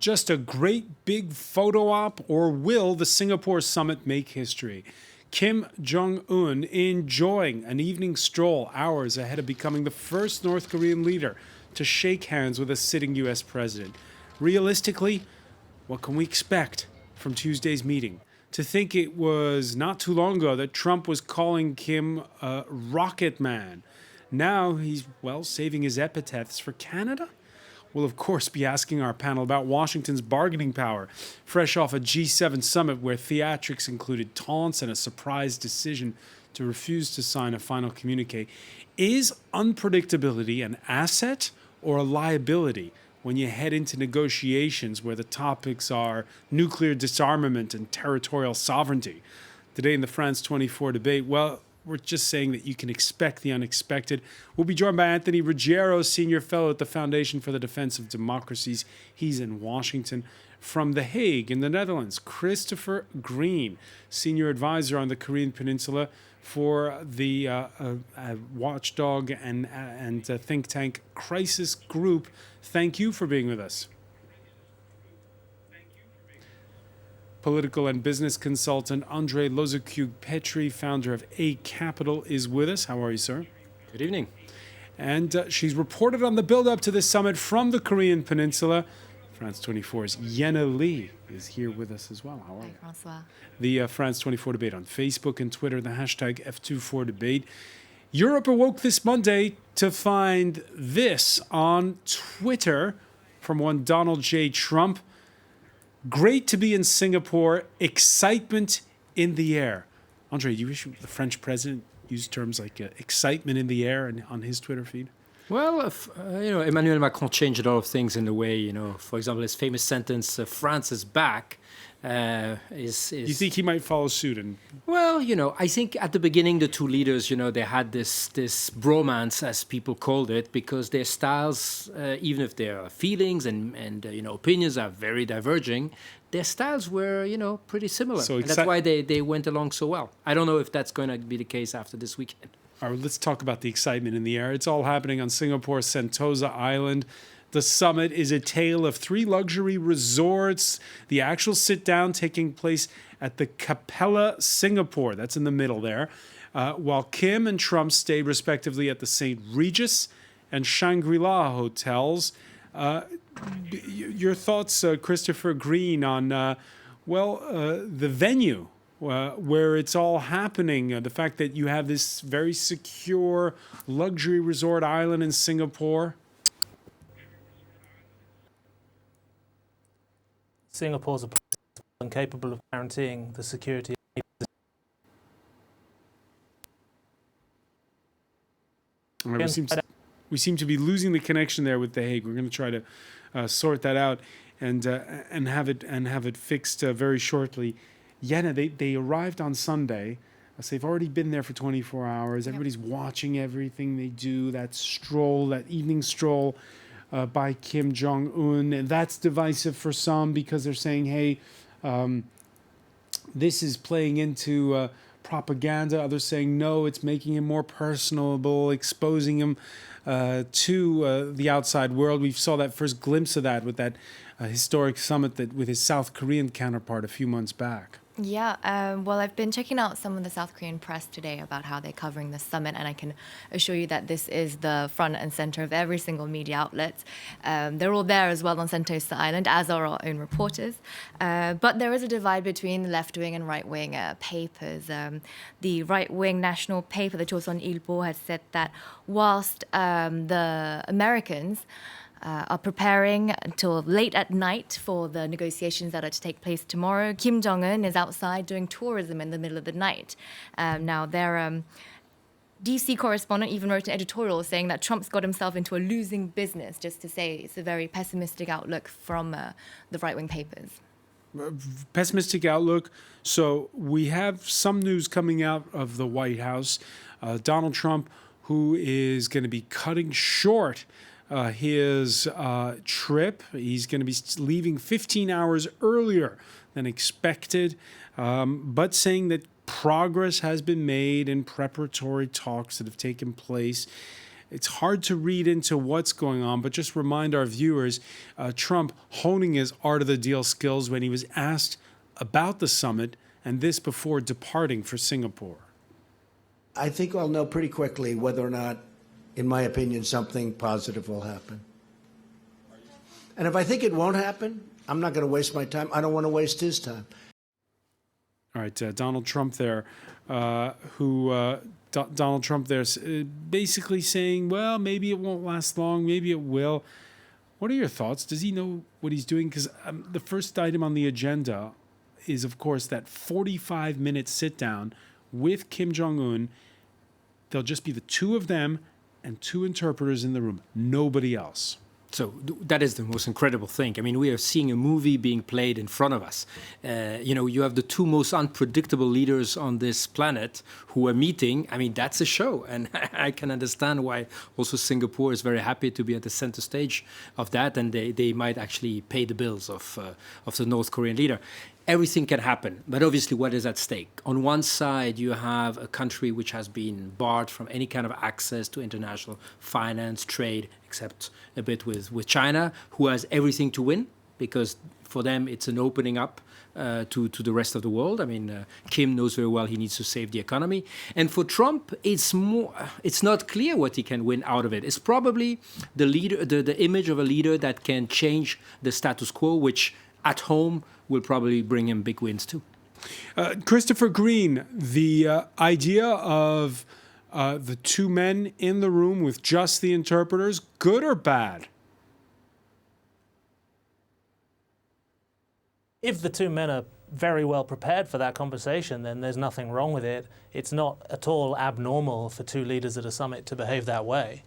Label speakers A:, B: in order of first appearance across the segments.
A: Just a great big photo op, or will the Singapore summit make history? Kim Jong-Un enjoying an evening stroll hours ahead of becoming the first North Korean leader to shake hands with a sitting U.S. president. Realistically, what can we expect from Tuesday's meeting? To think it was not too long ago that Trump was calling Kim a rocket man. Now he's, saving his epithets for Canada? We'll, of course, be asking our panel about Washington's bargaining power, fresh off a G7 summit where theatrics included taunts and a surprise decision to refuse to sign a final communique. Is unpredictability an asset or a liability when you head into negotiations where the topics are nuclear disarmament and territorial sovereignty? Today in the France 24 debate, we're just saying that you can expect the unexpected. We'll be joined by Anthony Ruggiero, Senior Fellow at the Foundation for the Defense of Democracies. He's in Washington. From The Hague in the Netherlands, Christopher Green, Senior Advisor on the Korean Peninsula for the watchdog and think tank Crisis Group. Thank you for being with us. Political and business consultant Andrei Lozakiuk-Petri, founder of A Capital, is with us. How are you, sir?
B: Good evening.
A: And she's reported on the build-up to this summit from the Korean Peninsula. France 24's Yenna Lee is here with us as well. How are you?
C: Hi, François.
A: The France 24 debate on Facebook and Twitter, the hashtag F24debate. Europe awoke this Monday to find this on Twitter from one Donald J. Trump. Great to be in Singapore. Excitement in the air. Andre, do you wish the French president used terms like excitement in the air on his Twitter feed?
B: Well, Emmanuel Macron changed a lot of things in a way. For example, his famous sentence, "France is back," is.
A: You think he might follow suit?
B: Well, I think at the beginning the two leaders, they had this bromance, as people called it, because their styles, even if their feelings and opinions are very diverging, their styles were pretty similar. So that's why they went along so well. I don't know if that's going to be the case after this weekend.
A: All right, let's talk about the excitement in the air. It's all happening on Singapore's Sentosa Island. The summit is a tale of 3 luxury resorts. The actual sit-down taking place at the Capella Singapore. That's in the middle there. While Kim and Trump stayed respectively at the St. Regis and Shangri-La hotels. Your thoughts, Christopher Green, on, the venue where it's all happening, the fact that you have this very secure luxury resort island in Singapore?
D: Singapore's a place incapable of guaranteeing the security.
A: All right, we seem to be losing the connection there with The Hague. We're going to try to sort that out and have it fixed very shortly. Yenna, they arrived on Sunday. So they've already been there for 24 hours. Everybody's watching everything they do. That evening stroll by Kim Jong-Un. And that's divisive for some because they're saying, hey, this is playing into propaganda. Others saying, no, it's making him more personable, exposing him to the outside world. We saw that first glimpse of that with that historic summit with his South Korean counterpart a few months back.
C: Yeah, I've been checking out some of the South Korean press today about how they're covering the summit, and I can assure you that this is the front and center of every single media outlet. They're all there as well on Sentosa Island, as are our own reporters. But there is a divide between left-wing and right-wing papers. The right-wing national paper, the Chosun Ilbo, has said that whilst the Americans are preparing until late at night for the negotiations that are to take place tomorrow, Kim Jong-Un is outside doing tourism in the middle of the night. Now, their DC correspondent even wrote an editorial saying that Trump's got himself into a losing business, just to say it's a very pessimistic outlook from the right-wing papers.
A: Pessimistic outlook. So we have some news coming out of the White House. Donald Trump, who is going to be cutting short his trip. He's going to be leaving 15 hours earlier than expected, but saying that progress has been made in preparatory talks that have taken place. it's hard to read into what's going on, but just remind our viewers, Trump honing his art of the deal skills when he was asked about the summit, and this before departing for Singapore.
E: I think I'll know pretty quickly whether or not, in my opinion, something positive will happen. And if I think it won't happen, I'm not going to waste my time. I don't want to waste his time.
A: All right, Donald Trump there, Donald Trump there basically saying, well, maybe it won't last long, maybe it will. What are your thoughts? Does he know what he's doing? Because the first item on the agenda is, of course, that 45-minute sit-down with Kim Jong-Un. There'll just be the two of them and two interpreters in the room, nobody else.
B: So that is the most incredible thing. I mean, we are seeing a movie being played in front of us. You have the two most unpredictable leaders on this planet who are meeting. I mean, that's a show. And I can understand why also Singapore is very happy to be at the center stage of that. And they might actually pay the bills of the North Korean leader. Everything can happen, but obviously what is at stake? On one side, you have a country which has been barred from any kind of access to international finance, trade, except a bit with China, who has everything to win, because for them it's an opening up to the rest of the world. I mean, Kim knows very well he needs to save the economy. And for Trump, it's not clear what he can win out of it. It's probably the leader, the image of a leader that can change the status quo, which at home will probably bring him big wins too.
A: Christopher Green, the idea of the two men in the room with just the interpreters, good or bad?
D: If the two men are very well prepared for that conversation, then there's nothing wrong with it. It's not at all abnormal for two leaders at a summit to behave that way.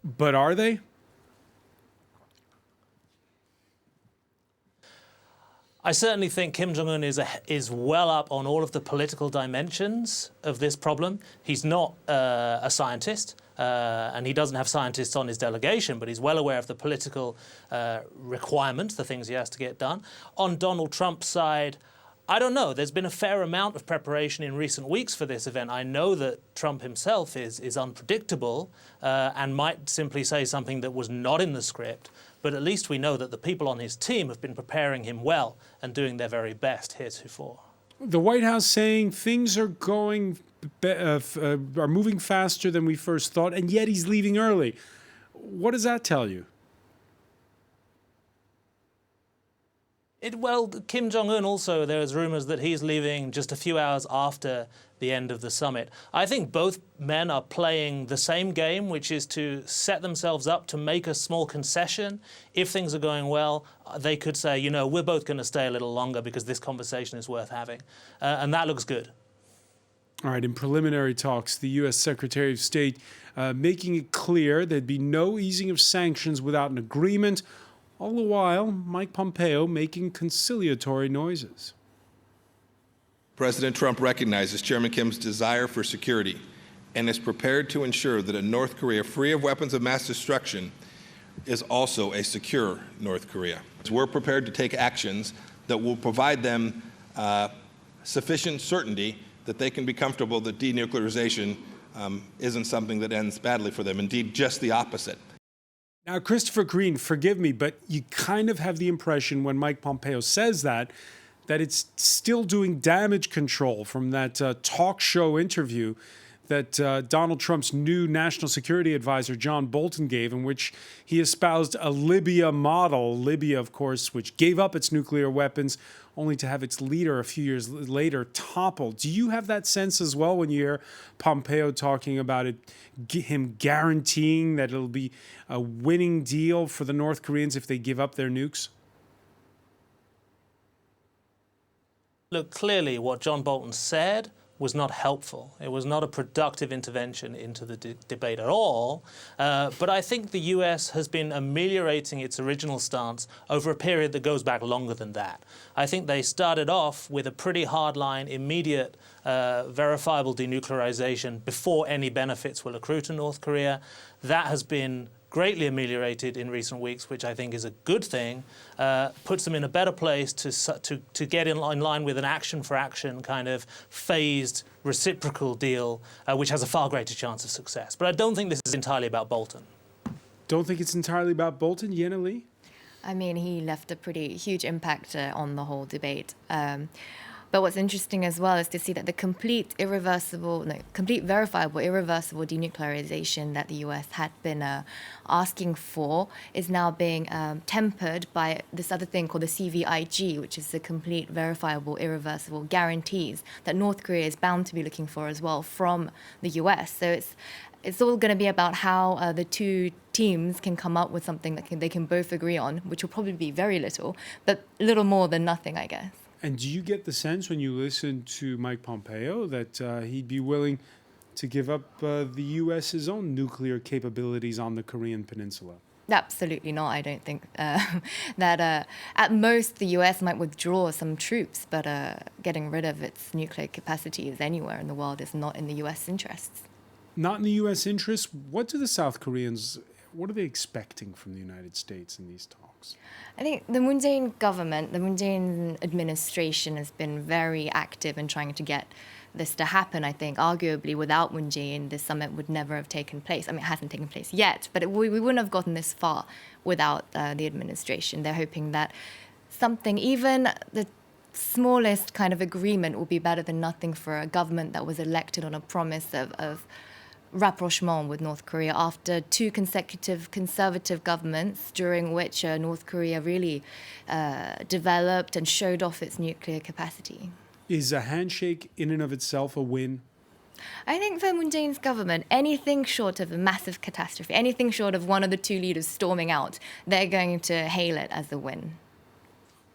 A: But are they?
D: I certainly think Kim Jong-un is well up on all of the political dimensions of this problem. He's not a scientist, and he doesn't have scientists on his delegation, but he's well aware of the political requirements, the things he has to get done. On Donald Trump's side, I don't know. There's been a fair amount of preparation in recent weeks for this event. I know that Trump himself is unpredictable and might simply say something that was not in the script. But at least we know that the people on his team have been preparing him well and doing their very best heretofore.
A: The White House saying things are are moving faster than we first thought, and yet he's leaving early. What does that tell you?
D: Well, Kim Jong-un also, there's rumors that he's leaving just a few hours after the end of the summit. I think both men are playing the same game, which is to set themselves up to make a small concession. If things are going well, they could say, you know, we're both going to stay a little longer because this conversation is worth having. And that looks good.
A: All right, in preliminary talks, the U.S. Secretary of State making it clear there'd be no easing of sanctions without an agreement. All the while, Mike Pompeo making conciliatory noises.
F: President Trump recognizes Chairman Kim's desire for security and is prepared to ensure that a North Korea free of weapons of mass destruction is also a secure North Korea. We're prepared to take actions that will provide them sufficient certainty that they can be comfortable that denuclearization isn't something that ends badly for them. Indeed, just the opposite.
A: Now, Christopher Green, forgive me, but you kind of have the impression when Mike Pompeo says that it's still doing damage control from that talk show interview that Donald Trump's new national security advisor, John Bolton, gave, in which he espoused a Libya model. Libya, of course, which gave up its nuclear weapons only to have its leader a few years later toppled. Do you have that sense as well when you hear Pompeo talking about it, him guaranteeing that it'll be a winning deal for the North Koreans if they give up their nukes?
D: Look, clearly what John Bolton said was not helpful. It was not a productive intervention into the debate at all. But I think the US has been ameliorating its original stance over a period that goes back longer than that. I think they started off with a pretty hardline, immediate, verifiable denuclearization before any benefits will accrue to North Korea. That has been greatly ameliorated in recent weeks, which I think is a good thing, puts them in a better place to get in line with an action-for-action kind of phased reciprocal deal, which has a far greater chance of success. But I don't think this is entirely about Bolton.
A: Don't think it's entirely about Bolton, Yenna Lee?
C: I mean, he left a pretty huge impact on the whole debate. But what's interesting as well is to see that the complete verifiable, irreversible denuclearization that the US had been asking for is now being tempered by this other thing called the CVIG, which is the complete, verifiable, irreversible guarantees that North Korea is bound to be looking for as well from the US. So it's all going to be about how the two teams can come up with something that they can both agree on, which will probably be very little, but little more than nothing, I guess.
A: And do you get the sense when you listen to Mike Pompeo that he'd be willing to give up the U.S.'s own nuclear capabilities on the Korean peninsula?
C: Absolutely not. I don't think that at most the US might withdraw some troops, but getting rid of its nuclear capacities anywhere in the world is not in the US interests.
A: Not in the U.S. interest. What are they expecting from the United States in these talks?
C: I think the Moon Jae-in government, the Moon Jae-in administration has been very active in trying to get this to happen. I think arguably without Moon Jae-in, this summit would never have taken place. I mean, it hasn't taken place yet, but we wouldn't have gotten this far without the administration. They're hoping that something, even the smallest kind of agreement, will be better than nothing for a government that was elected on a promise of rapprochement with North Korea after two consecutive conservative governments during which North Korea really developed and showed off its nuclear capacity.
A: Is a handshake in and of itself a win?
C: I think for Moon Jae-in's government, anything short of a massive catastrophe, anything short of one of the two leaders storming out, they're going to hail it as a win.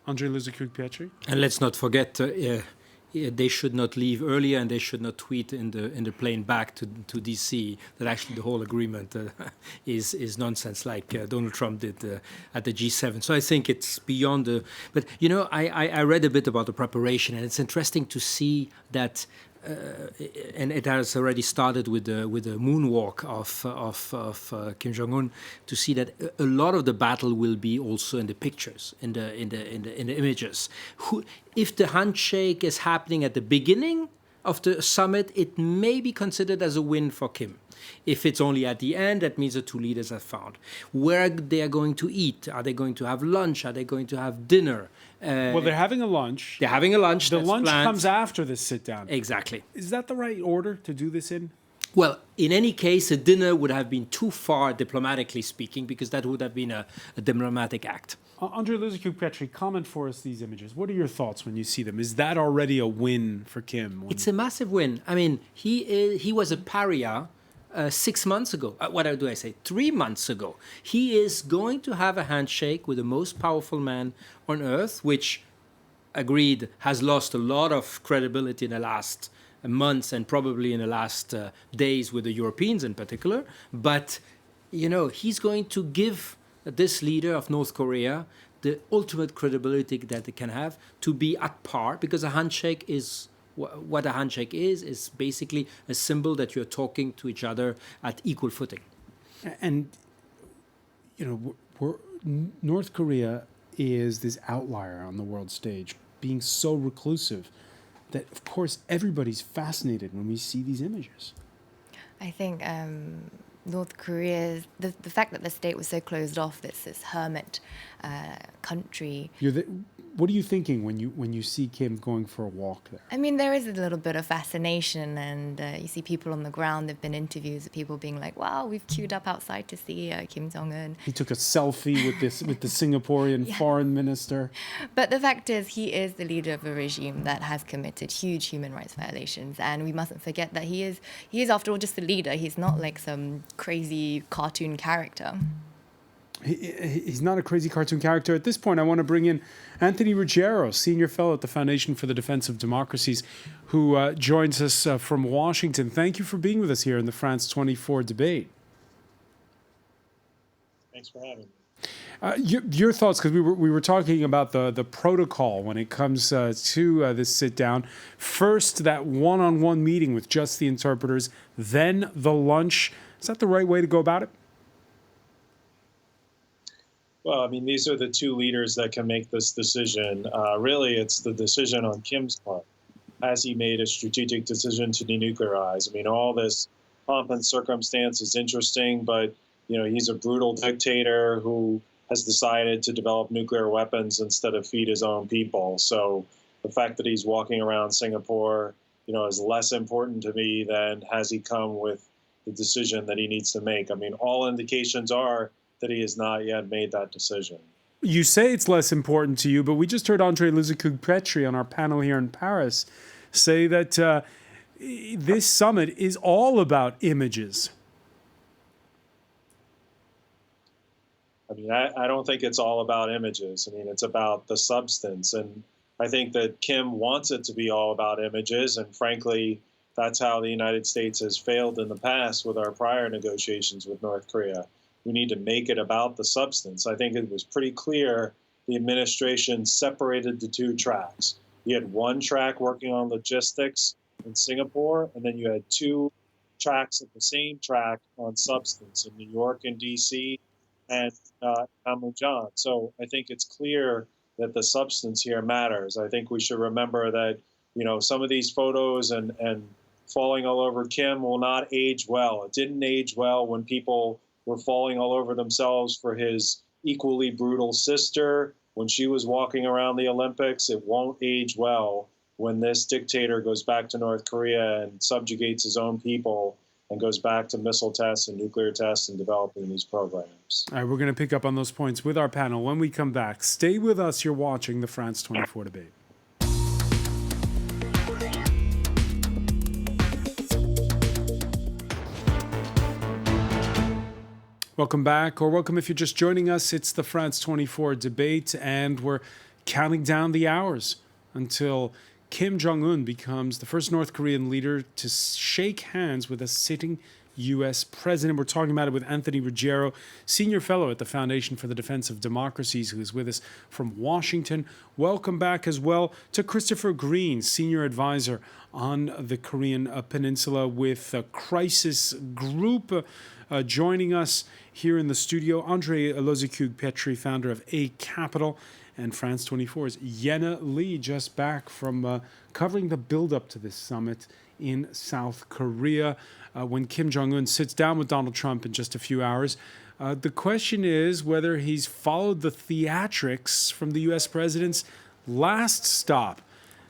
A: Andrei Luzakruk-Pietri?
B: And let's not forget, they should not leave earlier, and they should not tweet in the plane back to DC that actually the whole agreement is nonsense, like Donald Trump did at the G7. So I think it's beyond the. But you know, I read a bit about the preparation, and it's interesting to see that. And it has already started with the moonwalk of Kim Jong-Un, to see that a lot of the battle will be also in the pictures, in the images. If the handshake is happening at the beginning of the summit, it may be considered as a win for Kim. If it's only at the end, that means the two leaders have found where they are going to eat. Are they going to have lunch? Are they going to have dinner?
A: Well, they're having a lunch.
B: They're having a lunch.
A: The
B: that's
A: lunch
B: planned.
A: comes after this sit-down.
B: Exactly.
A: Is that the right order to do this in?
B: Well, in any case, a dinner would have been too far, diplomatically speaking, because that would have been a diplomatic act.
A: Andrei Luzakruk-Pietri, comment for us these images. What are your thoughts when you see them? Is that already a win for Kim?
B: It's a massive win. I mean, he was a pariah 6 months ago. What do I say? 3 months ago. He is going to have a handshake with the most powerful man on earth, which, agreed, has lost a lot of credibility in the last months and probably in the last days with the Europeans in particular. But, you know, he's going to give this leader of North Korea the ultimate credibility that they can have to be at par, because a handshake is what a handshake is basically a symbol that you're talking to each other at equal footing.
A: And, you know, North Korea is this outlier on the world stage, being so reclusive that, of course, everybody's fascinated when we see these images.
C: I think North Korea, the fact that the state was so closed off, this hermit country.
A: What are you thinking when you see Kim going for a walk there?
C: I mean, there is a little bit of fascination, and you see people on the ground. There've been interviews of people being like, "Wow, we've queued up outside to see Kim Jong-un."
A: He took a selfie with the Singaporean foreign minister.
C: But the fact is, he is the leader of a regime that has committed huge human rights violations, and we mustn't forget that he is after all just a leader. He's not like some crazy cartoon character.
A: He's not a crazy cartoon character. At this point, I want to bring in Anthony Ruggiero, Senior Fellow at the Foundation for the Defense of Democracies, who joins us from Washington. Thank you for being with us here in the France 24 debate.
G: Thanks for having me.
A: Your thoughts, because we were talking about the protocol when it comes to this sit-down. First, that one-on-one meeting with just the interpreters, then the lunch. Is that the right way to go about it?
G: Well, I mean, these are the two leaders that can make this decision. Really, it's the decision on Kim's part. has he made a strategic decision to denuclearize? I mean, all this pomp and circumstance is interesting, but he's a brutal dictator who has decided to develop nuclear weapons instead of feed his own people. So the fact that he's walking around Singapore, is less important to me than has he come with the decision that he needs to make. I mean, all indications are that he has not yet made that decision.
A: You say it's less important to you, but we just heard Andrei Luzicug-Petri on our panel here in Paris say that this summit is all about images.
G: I mean, I don't think it's all about images. I mean, it's about the substance. And I think that Kim wants it to be all about images. And frankly, that's how the United States has failed in the past with our prior negotiations with North Korea. We need to make it about the substance. I think it was pretty clear the administration separated the two tracks. You had one track working on logistics in Singapore, and then you had two tracks of the same track on substance in New York and D.C. and Panmunjom. So I think it's clear that the substance here matters. I think we should remember that, some of these photos and falling all over Kim will not age well. It didn't age well when people were falling all over themselves for his equally brutal sister when she was walking around the Olympics. It won't age well when this dictator goes back to North Korea and subjugates his own people and goes back to missile tests and nuclear tests and developing these programs.
A: All right, we're going to pick up on those points with our panel when we come back. Stay with us. You're watching the France 24 debate. Welcome back, or welcome if you're just joining us. It's the France 24 debate, and we're counting down the hours until Kim Jong-Un becomes the first North Korean leader to shake hands with a sitting U.S. president. We're talking about it with Anthony Ruggiero, senior fellow at the Foundation for the Defense of Democracies, who is with us from Washington. Welcome back as well to Christopher Green, senior advisor on the Korean Peninsula with a crisis group. Joining us here in the studio, Andrei Luzicug-Petri, founder of A Capital, and France 24's Yenna Lee, just back from covering the build-up to this summit in South Korea. When Kim Jong-un sits down with Donald Trump in just a few hours, the question is whether he's followed the theatrics from the U.S. president's last stop.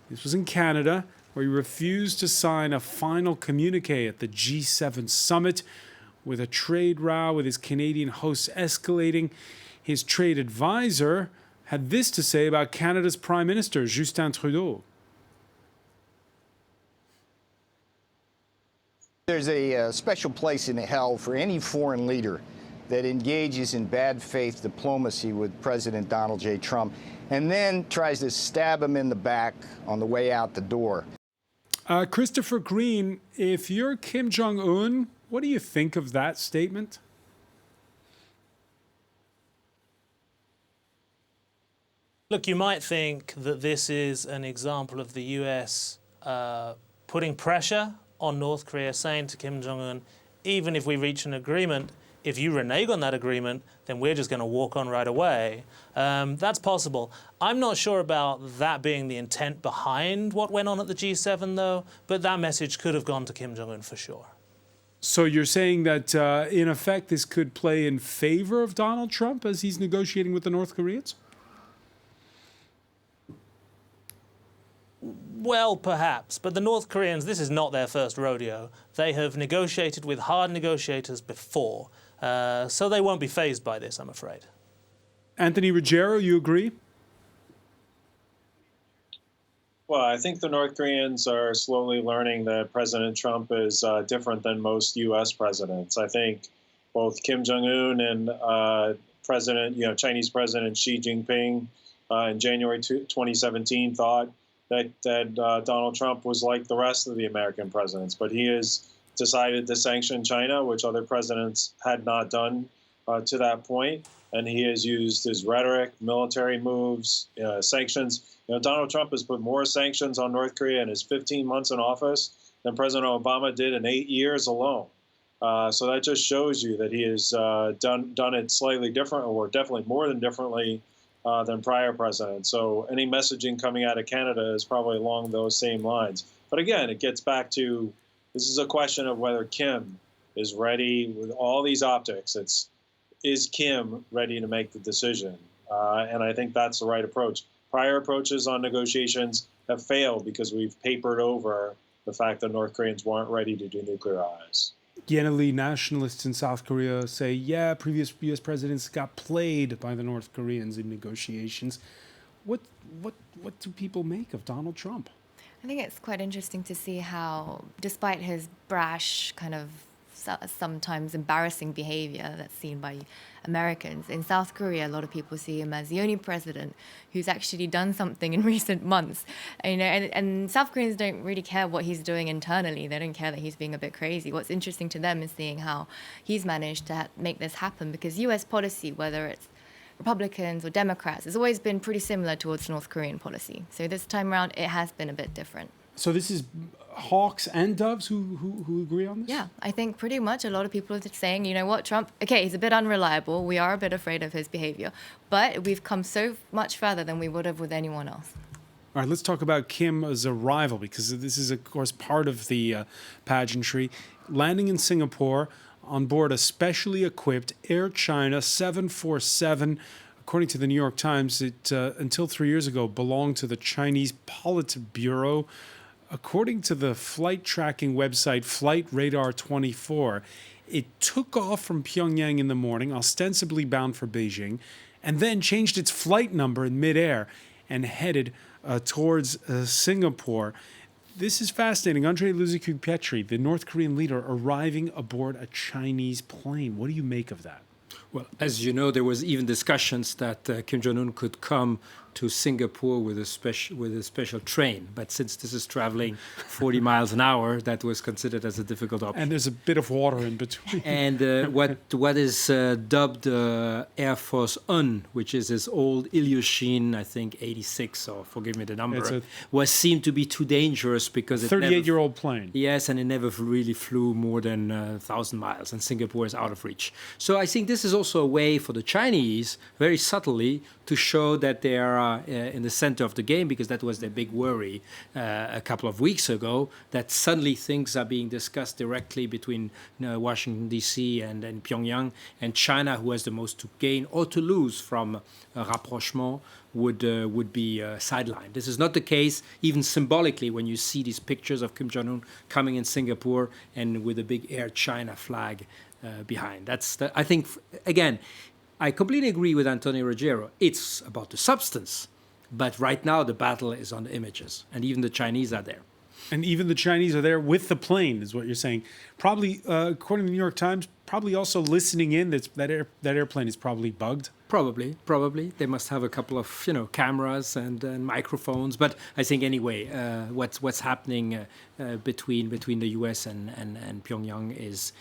A: This was in Canada, where he refused to sign a final communique at the G7 summit, with a trade row with his Canadian hosts escalating. His trade advisor had this to say about Canada's Prime Minister, Justin Trudeau.
H: There's a special place in hell for any foreign leader that engages in bad faith diplomacy with President Donald J. Trump and then tries to stab him in the back on the way out the door.
A: Christopher Green, if you're Kim Jong-un, what do you think of that statement?
D: Look, you might think that this is an example of the US putting pressure on North Korea, saying to Kim Jong-un, even if we reach an agreement, if you renege on that agreement, then we're just going to walk on right away. That's possible. I'm not sure about that being the intent behind what went on at the G7, though, but that message could have gone to Kim Jong-un for sure.
A: So you're saying that, in effect, this could play in favor of Donald Trump as he's negotiating with the North Koreans?
D: Well, perhaps. But the North Koreans, this is not their first rodeo. They have negotiated with hard negotiators before. So they won't be fazed by this, I'm afraid.
A: Anthony Ruggiero, you agree?
G: Well, I think the North Koreans are slowly learning that President Trump is different than most U.S. presidents. I think both Kim Jong-un and Chinese President Xi Jinping in January 2017 thought that Donald Trump was like the rest of the American presidents, but he has decided to sanction China, which other presidents had not done to that point. And he has used his rhetoric, military moves, sanctions. Donald Trump has put more sanctions on North Korea in his 15 months in office than President Obama did in 8 years alone. So that just shows you that he has done it slightly different, or definitely more than differently than prior presidents. So any messaging coming out of Canada is probably along those same lines. But again, it gets back to this is a question of whether Kim is ready with all these optics. Is Kim ready to make the decision? And I think that's the right approach. Prior approaches on negotiations have failed because we've papered over the fact that North Koreans weren't ready to denuclearize.
A: Lee, nationalists in South Korea say, yeah, previous U.S. presidents got played by the North Koreans in negotiations. What do people make of Donald Trump?
C: I think it's quite interesting to see how, despite his brash, kind of sometimes embarrassing behavior that's seen by Americans, in South Korea, a lot of people see him as the only president who's actually done something in recent months. And South Koreans don't really care what he's doing internally. They don't care that he's being a bit crazy. What's interesting to them is seeing how he's managed to make this happen, because U.S. policy, whether it's Republicans or Democrats, has always been pretty similar towards North Korean policy. So this time around, it has been a bit different.
A: So this is hawks and doves who agree on this?
C: Yeah, I think pretty much a lot of people are saying, you know what, Trump, okay, he's a bit unreliable. We are a bit afraid of his behavior, but we've come so much further than we would have with anyone else.
A: All right, let's talk about Kim as a rival, because this is, of course, part of the pageantry. Landing in Singapore on board a specially equipped Air China 747. According to the New York Times, it, until 3 years ago, belonged to the Chinese Politburo. According to the flight tracking website Flight Radar 24, it took off from Pyongyang in the morning, ostensibly bound for Beijing, and then changed its flight number in midair and headed towards Singapore. This is fascinating. Andrei Luzicu-Petri, the North Korean leader, arriving aboard a Chinese plane. What do you make of that?
B: Well, as you know, there was even discussions that Kim Jong-Un could come to Singapore with a special train. But since this is traveling 40 miles an hour, that was considered as a difficult option.
A: And there's a bit of water in between.
B: And what is dubbed Air Force Un, which is this old Ilyushin, I think 86, or forgive me the number, was seemed to be too dangerous because it
A: 38-year-old plane.
B: Yes, and it never really flew more than 1,000 miles, and Singapore is out of reach. So I think this is also a way for the Chinese, very subtly, to show that they are in the center of the game, because that was their big worry a couple of weeks ago, that suddenly things are being discussed directly between Washington, D.C. and Pyongyang, and China, who has the most to gain or to lose from rapprochement, would be sidelined. This is not the case, even symbolically, when you see these pictures of Kim Jong-un coming in Singapore and with a big Air China flag behind. I think, again, I completely agree with Antonio Ruggiero. It's about the substance, but right now the battle is on the images, and even the Chinese are there.
A: And even the Chinese are there with the plane, is what you're saying. Probably, according to the New York Times, probably also listening in. That airplane is probably bugged.
B: Probably. They must have a couple of cameras and microphones. But I think anyway, what's happening between the U.S. and Pyongyang is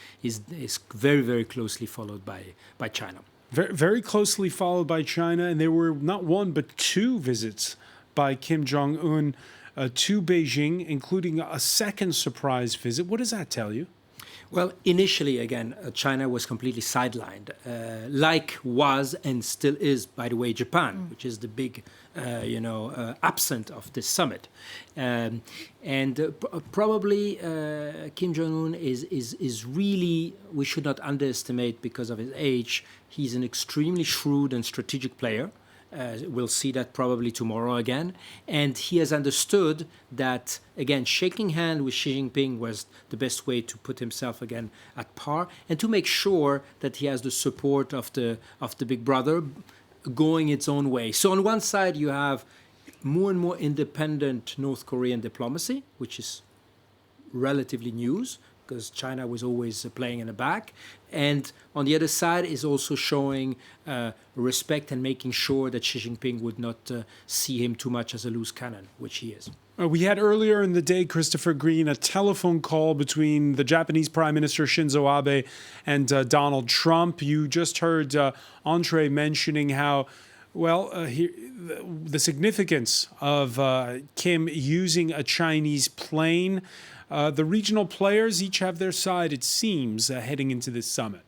B: very, very closely followed by China.
A: Very, very closely followed by China, and there were not one but two visits by Kim Jong-un to Beijing, including a second surprise visit. What does that tell you?
B: Well, initially, again, China was completely sidelined, like was and still is, by the way, Japan, which is the big, absent of this summit. Probably Kim Jong-un is really, we should not underestimate because of his age, he's an extremely shrewd and strategic player. We'll see that probably tomorrow again. And he has understood that, again, shaking hands with Xi Jinping was the best way to put himself again at par and to make sure that he has the support of the big brother going its own way. So on one side, you have more and more independent North Korean diplomacy, which is relatively news, because China was always playing in the back. And on the other side is also showing respect and making sure that Xi Jinping would not see him too much as a loose cannon, which he is.
A: We had earlier in the day, Christopher Green, a telephone call between the Japanese Prime Minister Shinzo Abe and Donald Trump. You just heard Andre mentioning how, the significance of Kim using a Chinese plane. The regional players each have their side, it seems, heading into this summit.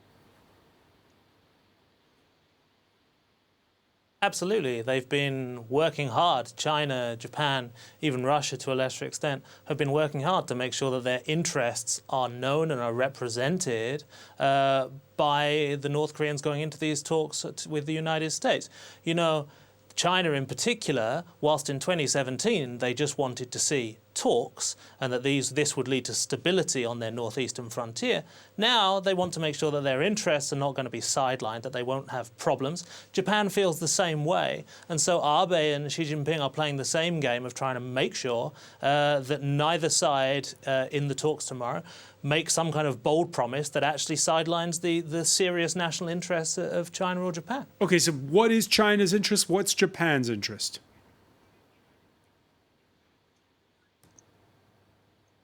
D: Absolutely. They've been working hard. China, Japan, even Russia to a lesser extent, have been working hard to make sure that their interests are known and are represented by the North Koreans going into these talks with the United States. You know, China in particular, whilst in 2017 they just wanted to see talks and that this would lead to stability on their northeastern frontier, now they want to make sure that their interests are not going to be sidelined, that they won't have problems. Japan feels the same way, and so Abe and Xi Jinping are playing the same game of trying to make sure that neither side in the talks tomorrow make some kind of bold promise that actually sidelines the serious national interests of China or Japan.
A: Okay, so what is China's interest? What's Japan's interest?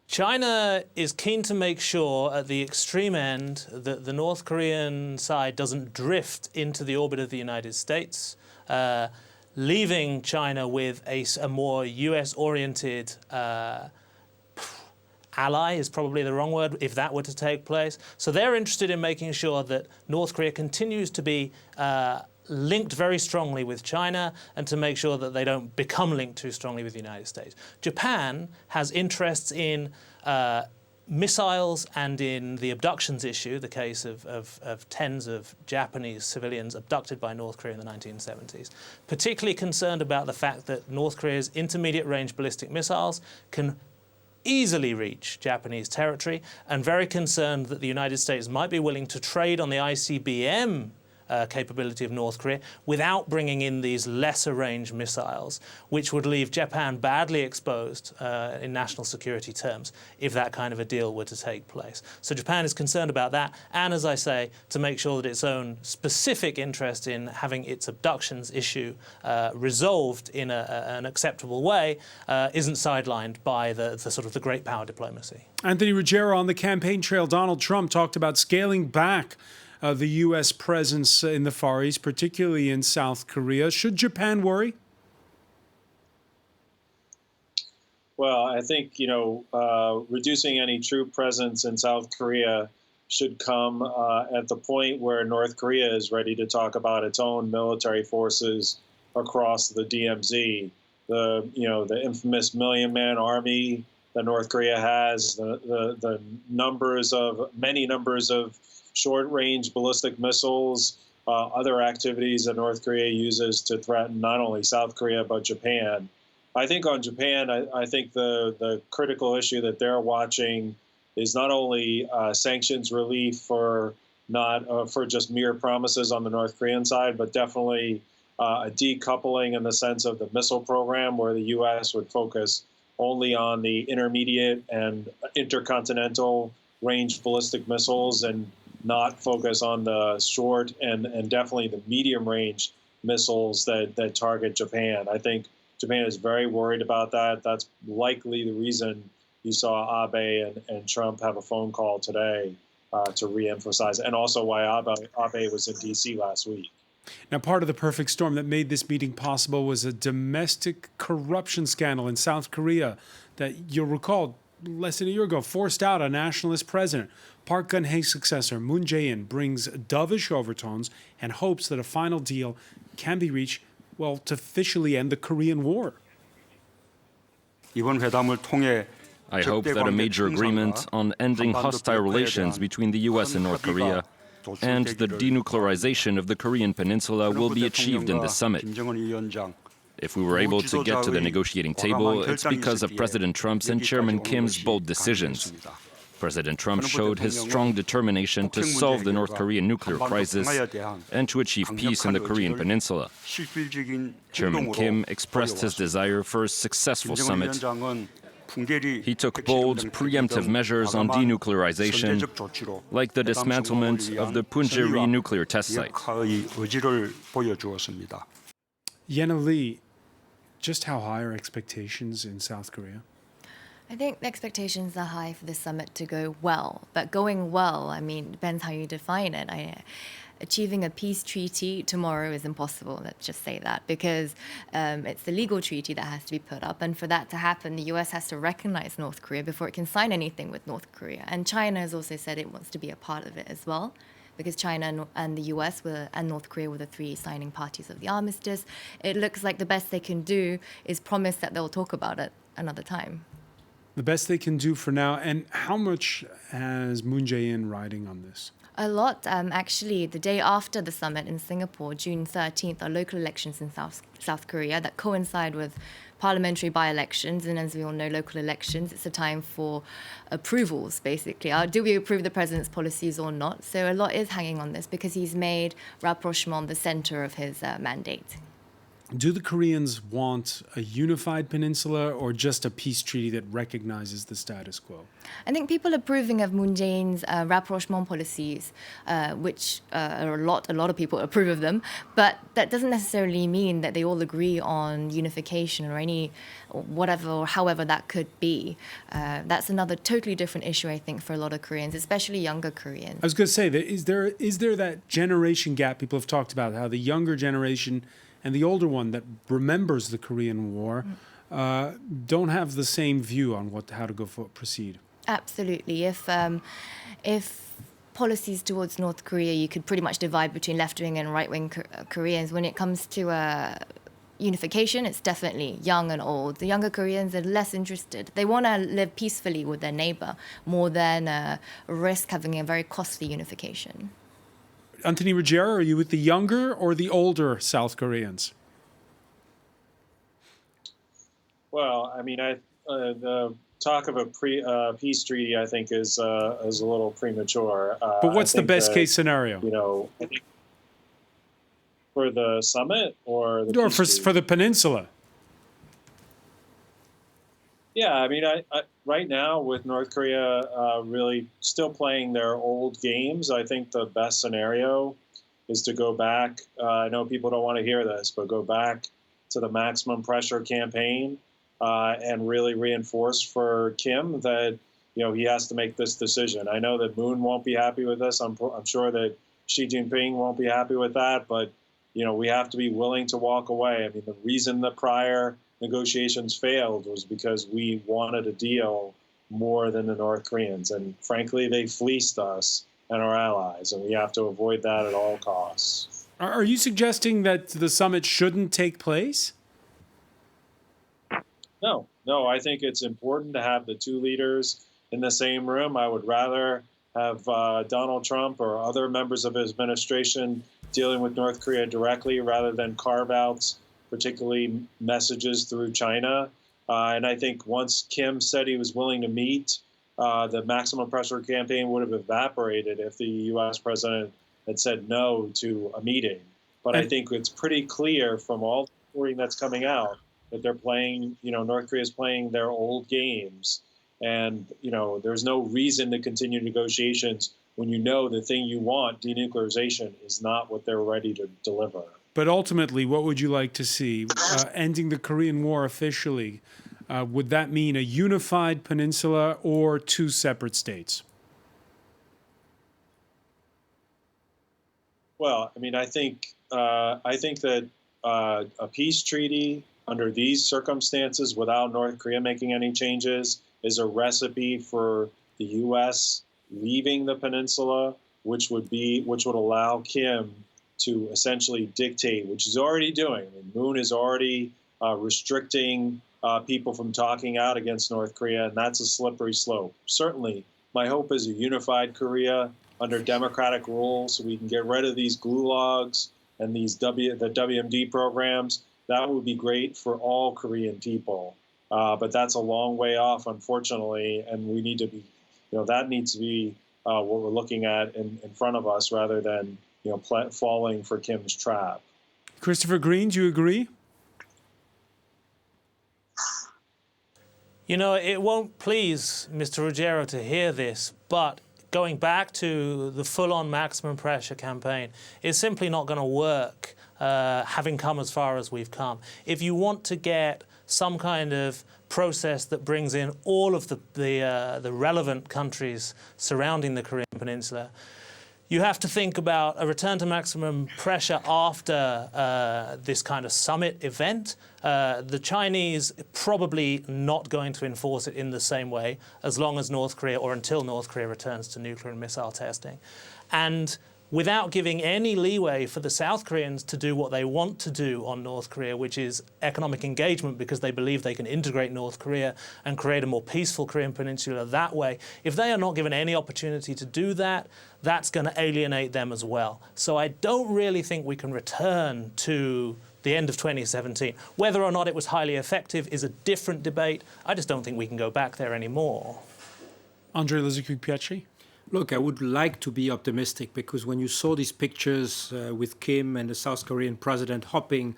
D: China is keen to make sure at the extreme end that the North Korean side doesn't drift into the orbit of the United States, leaving China with a more US-oriented ally is probably the wrong word, if that were to take place. So they're interested in making sure that North Korea continues to be linked very strongly with China and to make sure that they don't become linked too strongly with the United States. Japan has interests in missiles and in the abductions issue, the case of tens of Japanese civilians abducted by North Korea in the 1970s. Particularly concerned about the fact that North Korea's intermediate-range ballistic missiles can easily reach Japanese territory, and very concerned that the United States might be willing to trade on the ICBM capability of North Korea without bringing in these lesser-range missiles, which would leave Japan badly exposed in national security terms if that kind of a deal were to take place. So Japan is concerned about that, and as I say, to make sure that its own specific interest in having its abductions issue resolved in an acceptable way isn't sidelined by the sort of the great power diplomacy.
A: Anthony Ruggiero, on the campaign trail, Donald Trump talked about scaling back the U.S. presence in the Far East, particularly in South Korea. Should Japan worry?
G: Well, I think, reducing any troop presence in South Korea should come at the point where North Korea is ready to talk about its own military forces across the DMZ. The infamous million-man army that North Korea has, the many numbers of short-range ballistic missiles, other activities that North Korea uses to threaten not only South Korea but Japan. I think on Japan, I think the critical issue that they're watching is not only sanctions relief for just mere promises on the North Korean side, but definitely a decoupling in the sense of the missile program, where the U.S. would focus only on the intermediate and intercontinental range ballistic missiles and not focus on the short and definitely the medium range missiles that target Japan. I think Japan is very worried about that. That's likely the reason you saw Abe and Trump have a phone call today to reemphasize, and also why Abe was in D.C. last week.
A: Now, part of the perfect storm that made this meeting possible was a domestic corruption scandal in South Korea that, you'll recall, less than a year ago, forced out a nationalist president. Park Geun-hye's successor, Moon Jae-in, brings dovish overtones and hopes that a final deal can be reached, well, to officially end the Korean War.
I: I hope that a major agreement on ending hostile relations between the U.S. and North Korea and the denuclearization of the Korean peninsula will be achieved in this summit. If we were able to get to the negotiating table, it's because of President Trump's and Chairman Kim's bold decisions. President Trump showed his strong determination to solve the North Korean nuclear crisis and to achieve peace in the Korean peninsula. Chairman Kim expressed his desire for a successful summit. He took bold, preemptive measures on denuclearization, like the dismantlement of the Punggye-ri nuclear test site.
A: Yenna Lee, just how high are expectations in South Korea?
C: I think the expectations are high for this summit to go well. But going well, depends how you define it. Achieving a peace treaty tomorrow is impossible, let's just say that, because it's the legal treaty that has to be put up. And for that to happen, the US has to recognize North Korea before it can sign anything with North Korea. And China has also said it wants to be a part of it as well, because China and the US and North Korea were the three signing parties of the armistice. It looks like the best they can do is promise that they'll talk about it another time.
A: The best they can do for now. And how much has Moon Jae-in riding on this?
C: A lot. Actually, the day after the summit in Singapore, June 13th, are local elections in South Korea that coincide with parliamentary by-elections. And as we all know, local elections, it's a time for approvals, basically. Do we approve the president's policies or not? So a lot is hanging on this because he's made rapprochement the center of his mandate.
A: Do the Koreans want a unified peninsula or just a peace treaty that recognizes the status quo?
C: I think people are approving of Moon Jae-in's rapprochement policies, which a lot of people approve of them, but that doesn't necessarily mean that they all agree on unification or any whatever or however that could be. That's another totally different issue, I think, for a lot of Koreans, especially younger Koreans.
A: I was going to say, is there that generation gap people have talked about, how the younger generation and the older one that remembers the Korean War don't have the same view on how to proceed?
C: Absolutely. If policies towards North Korea, you could pretty much divide between left-wing and right-wing Koreans. When it comes to unification, it's definitely young and old. The younger Koreans are less interested. They want to live peacefully with their neighbor more than risk having a very costly unification.
A: Anthony Ruggiero, are you with the younger or the older South Koreans?
G: Well, I mean, the talk of a peace treaty, I think, is a little premature.
A: But what's the best case scenario?
G: You know, I think for the summit or the
A: for the peninsula?
G: Yeah, I mean, I right now with North Korea really still playing their old games, I think the best scenario is to go back. I know people don't want to hear this, but go back to the maximum pressure campaign and really reinforce for Kim that, you know, he has to make this decision. I know that Moon won't be happy with this. I'm sure that Xi Jinping won't be happy with that. But, you know, we have to be willing to walk away. I mean, the reason the prior negotiations failed was because we wanted a deal more than the North Koreans. And frankly, they fleeced us and our allies, and we have to avoid that at all costs.
A: Are you suggesting that the summit shouldn't take place?
G: No, I think it's important to have the two leaders in the same room. I would rather have Donald Trump or other members of his administration dealing with North Korea directly rather than carve-outs, particularly messages through China. And I think once Kim said he was willing to meet, the maximum pressure campaign would have evaporated if the U.S. president had said no to a meeting. But I think it's pretty clear from all the reporting that's coming out that they're playing, you know, North Korea is playing their old games. And, you know, there's no reason to continue negotiations when you know the thing you want, denuclearization, is not what they're ready to deliver.
A: But ultimately, what would you like to see? Ending the Korean War officially, would that mean a unified peninsula or two separate states?
G: Well, I mean, I think that a peace treaty under these circumstances, without North Korea making any changes, is a recipe for the U.S. leaving the peninsula, which would allow Kim to essentially dictate, which he's already doing. I mean, Moon is already restricting people from talking out against North Korea, and that's a slippery slope. Certainly, my hope is a unified Korea under democratic rules so we can get rid of these gulags and the WMD programs. That would be great for all Korean people. But that's a long way off, unfortunately, and we need to be, you know, that needs to be what we're looking at in front of us rather than, you know, falling for Kim's trap.
A: Christopher Green, do you agree?
D: You know, it won't please Mr. Ruggiero to hear this, but going back to the full-on maximum pressure campaign is simply not going to work, having come as far as we've come. If you want to get some kind of process that brings in all of the relevant countries surrounding the Korean Peninsula, you have to think about a return to maximum pressure after this kind of summit event. The Chinese probably not going to enforce it in the same way as long as North Korea, or until North Korea returns to nuclear and missile testing. And without giving any leeway for the South Koreans to do what they want to do on North Korea, which is economic engagement, because they believe they can integrate North Korea and create a more peaceful Korean peninsula that way. If they are not given any opportunity to do that, that's going to alienate them as well. So I don't really think we can return to the end of 2017. Whether or not it was highly effective is a different debate. I just don't think we can go back there anymore.
A: Andrei Lozikuk-Pietri?
B: Look, I would like to be optimistic, because when you saw these pictures with Kim and the South Korean president hopping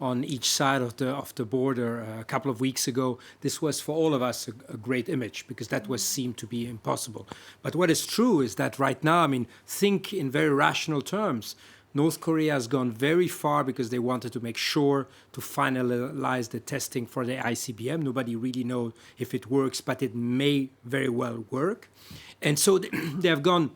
B: on each side of the border a couple of weeks ago, this was for all of us a great image, because that was seemed to be impossible. But what is true is that right now, I mean, think in very rational terms. North Korea has gone very far because they wanted to make sure to finalize the testing for the ICBM. Nobody really knows if it works, but it may very well work. And so they have gone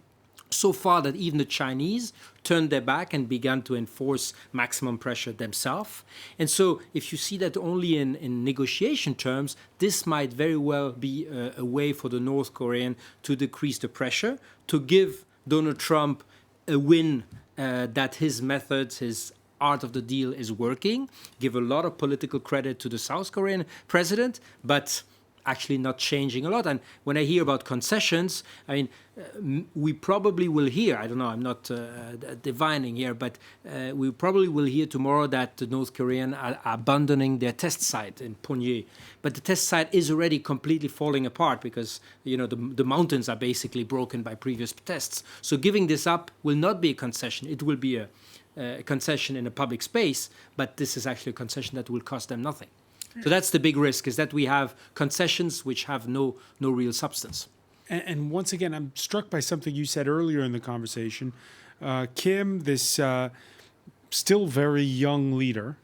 B: so far that even the Chinese turned their back and began to enforce maximum pressure themselves. And so if you see that only in negotiation terms, this might very well be a way for the North Korean to decrease the pressure, to give Donald Trump a win that his methods, his art of the deal is working, give a lot of political credit to the South Korean president, but actually not changing a lot. And when I hear about concessions, I mean, we probably will hear, I don't know, I'm not divining here, but we probably will hear tomorrow that the North Koreans are abandoning their test site in Ponye. But the test site is already completely falling apart because, you know, the mountains are basically broken by previous tests. So giving this up will not be a concession. It will be a concession in a public space, but this is actually a concession that will cost them nothing. So that's the big risk, is that we have concessions which have no real substance.
A: And once again, I'm struck by something you said earlier in the conversation. Kim, this still very young leader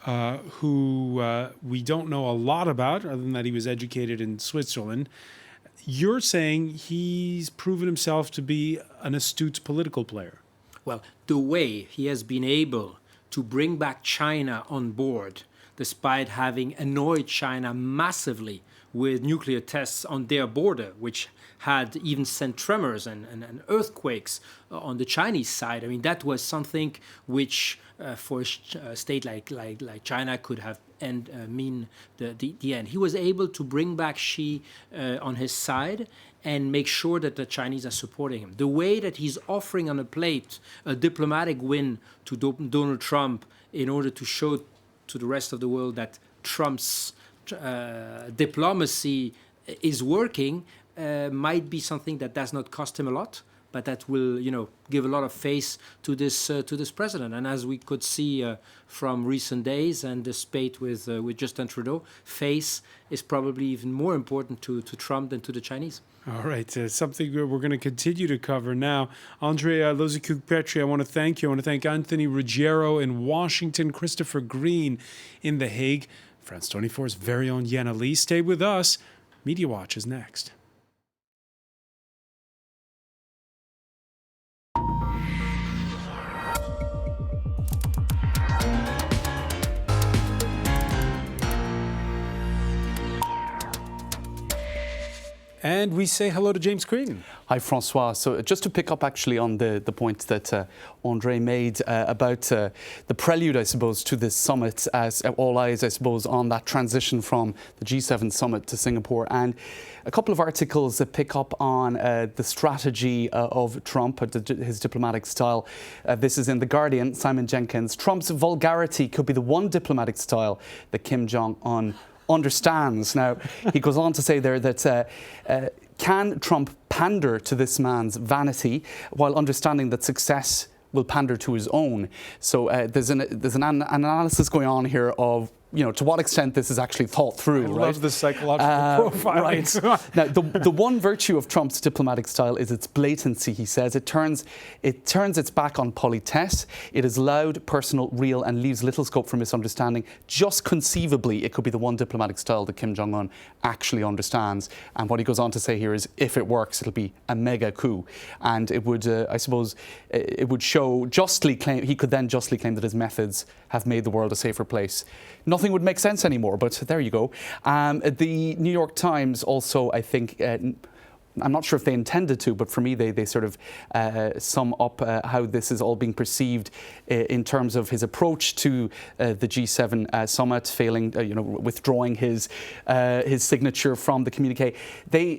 A: who we don't know a lot about, other than that he was educated in Switzerland. You're saying he's proven himself to be an astute political player.
B: Well, the way he has been able to bring back China on board, despite having annoyed China massively with nuclear tests on their border, which had even sent tremors and earthquakes on the Chinese side. I mean, that was something which, for a state like China, could have mean the end. He was able to bring back Xi on his side and make sure that the Chinese are supporting him. The way that he's offering on a plate a diplomatic win to Donald Trump in order to show to the rest of the world that Trump's diplomacy is working might be something that does not cost him a lot, but that will, you know, give a lot of face to this president. And as we could see from recent days and the spate with Justin Trudeau, face is probably even more important to Trump than to the Chinese.
A: All right, something we're going to continue to cover now. Andrei Lozikuk-Pietri, I want to thank you. I want to thank Anthony Ruggiero in Washington, Christopher Green in The Hague, France 24's very own Yenna Lee. Stay with us. Media Watch is next. And we say hello to James Creedon.
J: Hi, Francois. So just to pick up actually on the point that Andrei made about the prelude, I suppose, to this summit, as all eyes, I suppose, on that transition from the G7 summit to Singapore. And a couple of articles that pick up on the strategy of Trump, his diplomatic style. This is in The Guardian, Simon Jenkins. Trump's vulgarity could be the one diplomatic style that Kim Jong-Un understands. Now, he goes on to say there that can Trump pander to this man's vanity while understanding that success will pander to his own? So there's an analysis going on here of, you know, to what extent this is actually thought through.
A: I love the psychological profiling.
J: Right. Now, the one virtue of Trump's diplomatic style is its blatancy, he says. It turns its back on politesse. It is loud, personal, real, and leaves little scope for misunderstanding. Just conceivably, it could be the one diplomatic style that Kim Jong-un actually understands. And what he goes on to say here is, if it works, it'll be a mega coup. And it would, I suppose, it would show he could then justly claim that his methods have made the world a safer place. Nothing would make sense anymore, but there you go. The New York Times also, I think, I'm not sure if they intended to, but for me, they sort of sum up how this is all being perceived in terms of his approach to the G7 summit, failing, withdrawing his signature from the communique. They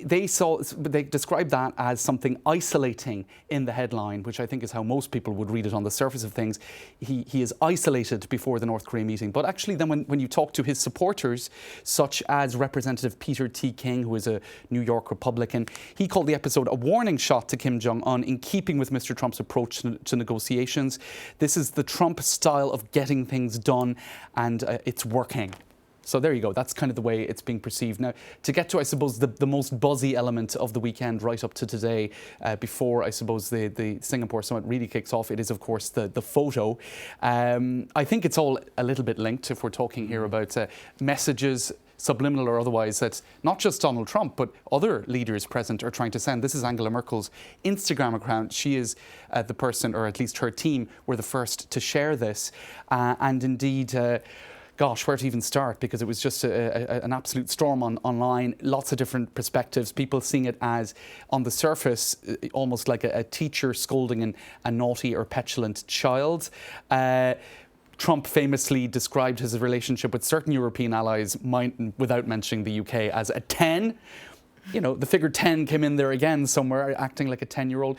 J: described that as something isolating in the headline, which I think is how most people would read it on the surface of things. He is isolated before the North Korea meeting. But actually, then when you talk to his supporters, such as Representative Peter T. King, who is a New York Republican, he called the episode a warning shot to Kim Jong-un in keeping with Mr. Trump's approach to negotiations. This is the Trump style of getting things done, and it's working. So there you go. That's kind of the way it's being perceived. Now, to get to, I suppose, the most buzzy element of the weekend right up to today, before, I suppose, the Singapore summit really kicks off, it is, of course, the photo. I think it's all a little bit linked if we're talking here about messages, subliminal or otherwise, that not just Donald Trump, but other leaders present are trying to send. This is Angela Merkel's Instagram account. She is the person, or at least her team, were the first to share this. And indeed, gosh, where to even start? Because it was just an absolute storm online. Lots of different perspectives. People seeing it as, on the surface, almost like a teacher scolding a naughty or petulant child. Trump famously described his relationship with certain European allies, without mentioning the UK, as a 10. The figure 10 came in there again somewhere, acting like a 10-year-old.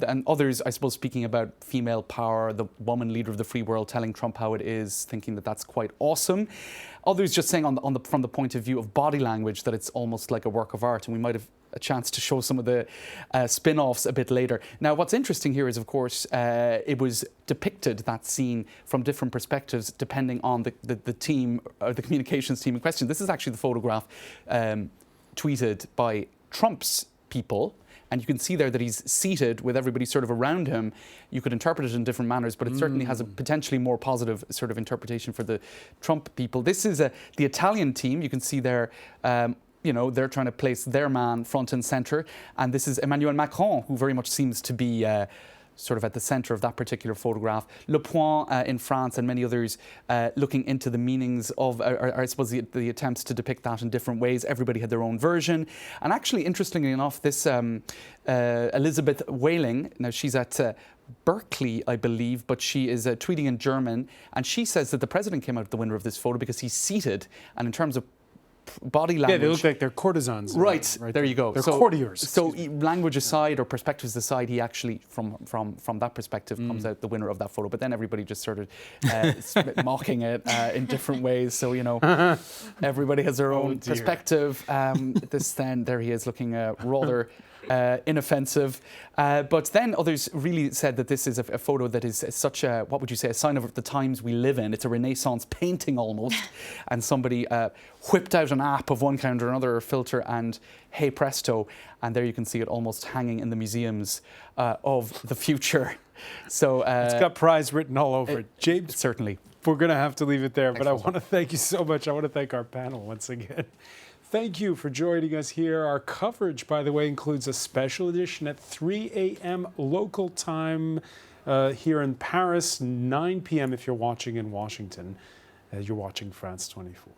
J: And others, I suppose, speaking about female power, the woman leader of the free world telling Trump how it is, thinking that that's quite awesome. Others just saying from the point of view of body language that it's almost like a work of art, and we might have a chance to show some of the spin-offs a bit later. Now, what's interesting here is, of course, it was depicted, that scene, from different perspectives, depending on the team, or the communications team in question. This is actually the photograph tweeted by Trump's people, and you can see there that he's seated with everybody sort of around him. You could interpret it in different manners, but it certainly has a potentially more positive sort of interpretation for the Trump people. This is the Italian team. You can see there, they're trying to place their man front and centre, and this is Emmanuel Macron, who very much seems to be sort of at the centre of that particular photograph. Le Point in France and many others looking into the meanings of, or I suppose, the attempts to depict that in different ways. Everybody had their own version. And actually, interestingly enough, this Elizabeth Whaling, now she's at Berkeley, I believe, but she is tweeting in German, and she says that the president came out the winner of this photo because he's seated, and in terms of body language.
A: Yeah, they look like they're courtesans.
J: Right, there you go.
A: They're courtiers.
J: So language aside, or perspectives aside, he actually, from that perspective, comes out the winner of that photo. But then everybody just started mocking it in different ways. So, everybody has their own perspective. There he is looking rather inoffensive. But then others really said that this is a photo that is such a, what would you say, a sign of the times we live in. It's a Renaissance painting almost. And somebody whipped out an app of one kind or another, filter, and hey presto. And there you can see it almost hanging in the museums of the future. So
A: it's got prize written all over it. James,
J: certainly.
A: We're going to have to leave it there.
J: Thanks,
A: but I want to thank you so much. I want to thank our panel once again. Thank you for joining us here. Our coverage, by the way, includes a special edition at 3 a.m. local time here in Paris, 9 p.m. if you're watching in Washington. You're watching France 24.